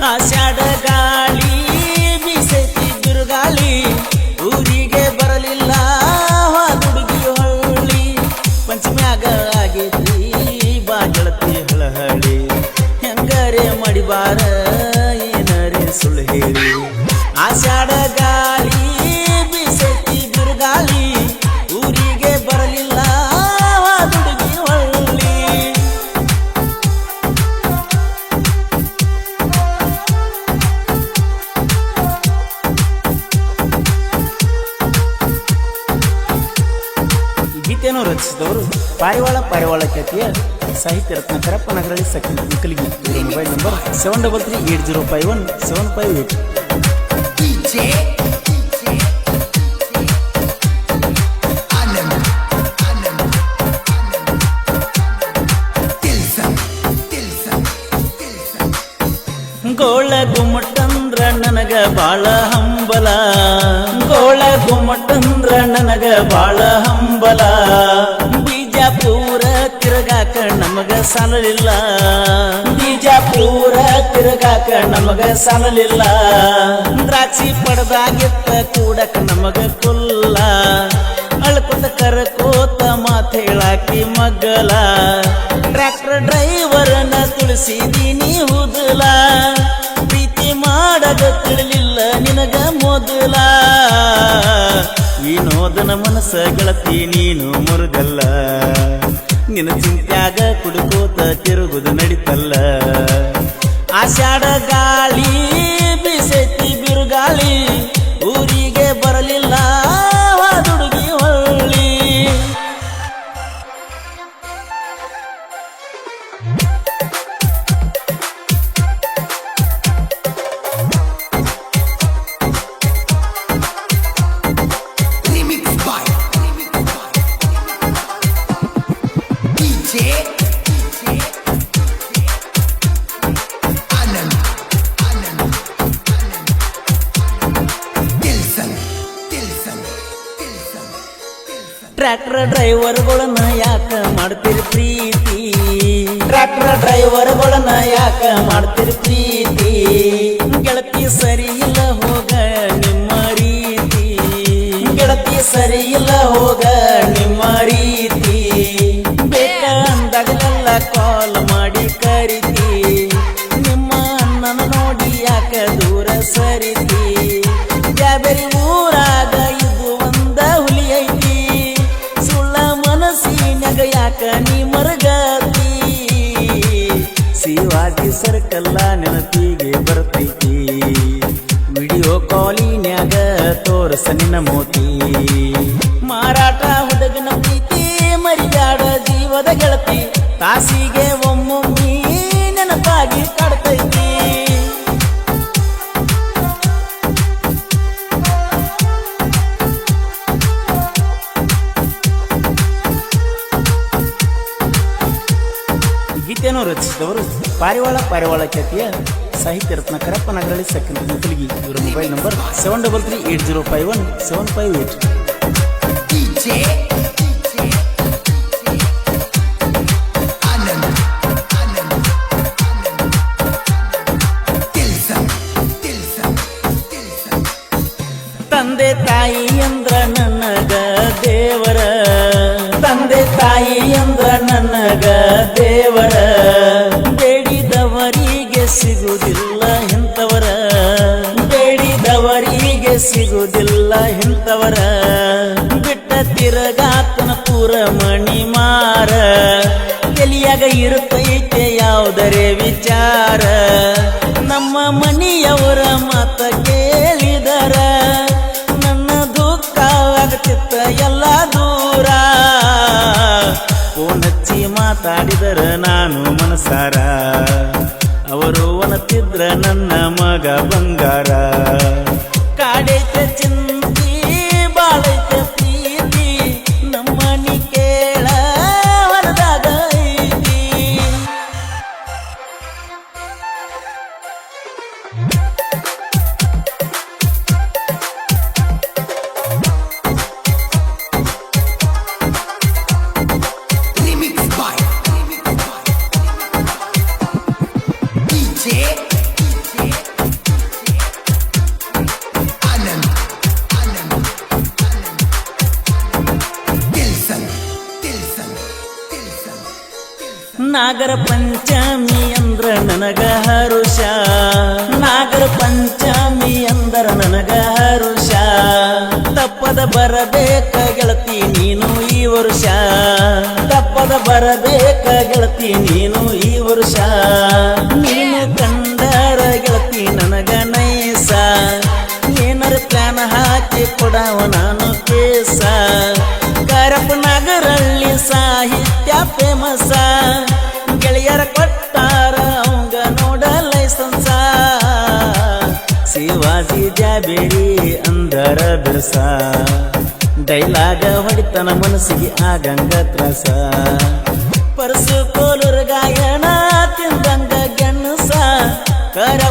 ಆಷಾಢ ಗಾಳಿ ಬೀಸೈತಿ ಬಿರುಗಾಳಿ ಊರಿಗೆ ಬರಲಿಲ್ಲ ಹುಡುಗಿ ಹೊಳ್ಳಿ ಪಂಚಮ್ಯಾಗ ಆಗೈತಿ ಬಾ ಗೆಳತಿ ಹಳಹಳಿ ಹೆಂಗರೆ ಮಡಿಬಾರ ಏನರೆ ಸುಳ್ಳು ಹೇಳಿ ಆಷಾಢ ಗಾಳಿ ಬೀಸೈತಿ ಬಿರುಗಾಳಿ ಊರಿಗೆ ಬರಲಿಲ್ಲ ಹುಡುಗಿ ಹೊಳ್ಳಿ ಗೀತೆಯನ್ನು ರಚಿಸಿದವರು ಪಾರಿವಾಳ ಖ್ಯಾತಿಯ ಸಾಹಿತ್ಯ ರತ್ನ ಕರಪ್ಪ ನಗರಳ್ಳಿ ಸೆಕೆಂಡ್ ನಿಖಲಿಗಿ. ಇವರ ಮೊಬೈಲ್ ನಂಬರ್ 7338051758. ಗೋಳ ಗುಮ್ಮಟಂದ್ರ ನನಗ ಬಾಳ ಹಂಬಲ ಗೋಳ ಗುಮ್ಮಟಂದ್ರ ನನಗ ಬಾಳ ಹಂಬಲ ಬಿಜಾಪುರ ತಿರುಗಾಕ ನಮಗ ಸಾಲಲಿಲ್ಲ ಬಿಜಾಪುರ ತಿರುಗಾಕ ನಮಗ ಸಾಲಲಿಲ್ಲ ದ್ರಾಕ್ಷಿ ಪಡದಾಗಿತ್ತ ಕೂಡಕ ನಮಗ ಕುಲ್ಲ ಅಳ್ಕೊತ ಕರಕೋತ ಮಾತ್ ಹೇಳಾಕಿ ಮಗ್ಗಲ ಟ್ರ್ಯಾಕ್ಟರ್ ಡ್ರೈವರ್ನ ತುಳಿಸಿದೀನಿ ಹುದಲ ಪ್ರೀತಿ ಮಾಡದ ತಿಳಿಲಿಲ್ಲ ನಿನಗ ಮೊದಲ ವಿನೋದನ ಮನಸ್ಸ ಗೆಳತಿ ನೀನು ಮುರುಗಲ್ಲ ನಿನ್ನ ಚಿಂತ್ಯಾಗ ಕುಡುಕೋತ ತಿರುಗುದು ನಡಿತಲ್ಲ ಆಷಾಢ ಗಾಳಿ ಬೀಸೈತಿ ಬಿರುಗಾಳಿ ಊರಿಗೆ ಬರಲಿಲ್ಲ ಹುಡುಗಿ ಹೊಳ್ಳಿ ಟ್ರ್ಯಾಕ್ಟರ್ ಡ್ರೈವರ್ಗಳನ್ನ ಯಾಕ ಮಾಡ್ತೀರಿ ಪ್ರೀತಿ ಟ್ರ್ಯಾಕ್ಟರ್ ಡ್ರೈವರ್ಗಳನ್ನ ಯಾಕ ಮಾಡ್ತೀರಿ ಪ್ರೀತಿ ಗೆಳತಿ ಸರಿ ಇಲ್ಲ ಹೋಗ ನಿಮ್ಮ ರೀತಿ ಗೆಳತಿ ಸರಿ ಇಲ್ಲ ಹೋಗ ನಿಮ್ಮ ರೀತಿ ಬೇಕ ಅಂದಾಗಲೆಲ್ಲ ಕಾಲ್ ಮಾಡಿ ಕರಿತಿ ನಿಮ್ಮ ಅಣ್ಣನ ನೋಡಿ ಯಾಕ ದೂರ ಸರಿತಿ ಬ್ಯಾಬರಿ ಊರಾಗ ಇದು ಒಂದ ಹುಲಿ ಐತಿ ಮನಸ್ಸಿನಾಗ ಯಾಕ ನೀ ಮರಗತಿ ಶಿವಾಜಿ ಸರ್ಕಲ್ಲ ನೆನಪಿಗೆ ಬರ್ತೈತಿ ವಿಡಿಯೋ ಕಾಲಿನ್ಯಾಗ ತೋರಸ ನಿನ್ನ ಮೋತಿ ಮಾರಾಟ ಹುಡುಗನ ಪ್ರೀತಿ ಮರಿಗಾಡ ಜೀವದ ಗೆಳತಿ ತಾಸಿಗೆ ಒಮ್ಮೊಮ್ಮಿ ನೆನಪಾಗಿ ಕಾಡ್ತೈತಿ ಗೀತೆಯನ್ನು ರಚಿಸಿದವರು ಪಾರಿವಾಳ ಖ್ಯಾತಿಯ ಸಾಹಿತ್ಯ ರತ್ನ ಕರಪ್ಪ ನಗರಳ್ಳಿ ಸೆಕೆಂಡ್ ನಿಖಲಿಗಿ. ಇವರ ಮೊಬೈಲ್ ನಂಬರ್ 7338051758. ತಂದೆ ತಾಯಿ ಅಂದ್ರ ನನಗ ದೇವರ ತಂದೆ ತಾಯಿ ಅಂದ್ರ ನನಗ ದೇವರ ಬೇಡಿದವರಿಗೆ ಸಿಗುವುದಿಲ್ಲ ಇಂಥವರ ಬೇಡಿದವರಿಗೆ ಸಿಗುವುದಿಲ್ಲ ಇಂಥವರ ಬಿಟ್ಟ ತಿರುಗಾತನ ಪೂರ ಮಣಿ ಮಾರ ತಲಿಯಾಗ ಇರುತ್ತೈತೆ ಯಾವುದರೇ ವಿಚಾರ ನಮ್ಮ ಮನೆಯವರ ಮಾತ ಕೇಳಿದರ ನನ್ನ ದುಃಖ ಆಗತಿತ್ತ ಎಲ್ಲ ದೂರ ಫೋನ್ ಹಚ್ಚಿ ಮಾತಾಡಿದರ ನಾನು ಮನಸಾರ ಅವರು ಒನತಿದ್ರ ನನ್ನ ಮಗ ಬಂಗಾರ ಕಾಡೈತೆ ಚಿಂತಿ ಬಾಳೈತೆ ಪ್ರೀತಿ ನಮ್ಮನಿ ಕೇಳ ಹೊರದಾಗ ಐತಿ ನಾಗರ ಪಂಚಮಿ ಅಂದ್ರ ನನಗ ಹರುಷ ನಾಗರ ಪಂಚಮಿ ಅಂದ್ರ ನನಗ ಹರುಷ ತಪ್ಪದ ಬರಬೇಕ ಗೆಳತಿ ನೀನು ಈ ವರುಷ ತಪ್ಪದ ಬರಬೇಕ ಗೆಳತಿ ನೀನು ಈ ವರುಷ ನೀನು ಕಂಡರ ಗೆಳತಿ ನನಗ ನೈಸ ಏನರ ಪ್ಲಾನ್ ಹಾಕಿ ಕೊಡವ ನಾನು ಕೇಸ ಕರಪ ನಗರಲ್ಲಿ ಸಾಹಿತ್ಯ ಫೇಮಸ ಗೆಳೆಯರ ಕೊಟ್ಟಾರ ಅವಂಗ ನೋಡ ಲೈಸನ್ಸ ಶಿವಾಜಿ ಜಾಬೇಡಿ ಅಂದರ ಬಿರ್ಸ ಡೈಲಾಗ ಹೊಡಿತನ ಮನಸ್ಸಿಗೆ ಆಗಂಗ ತ್ರಸ ಪರಸು ಕೋಲೂರು ಗಾಯನ ತಿಂದಂಗ ಗೆಣಸ ಕರ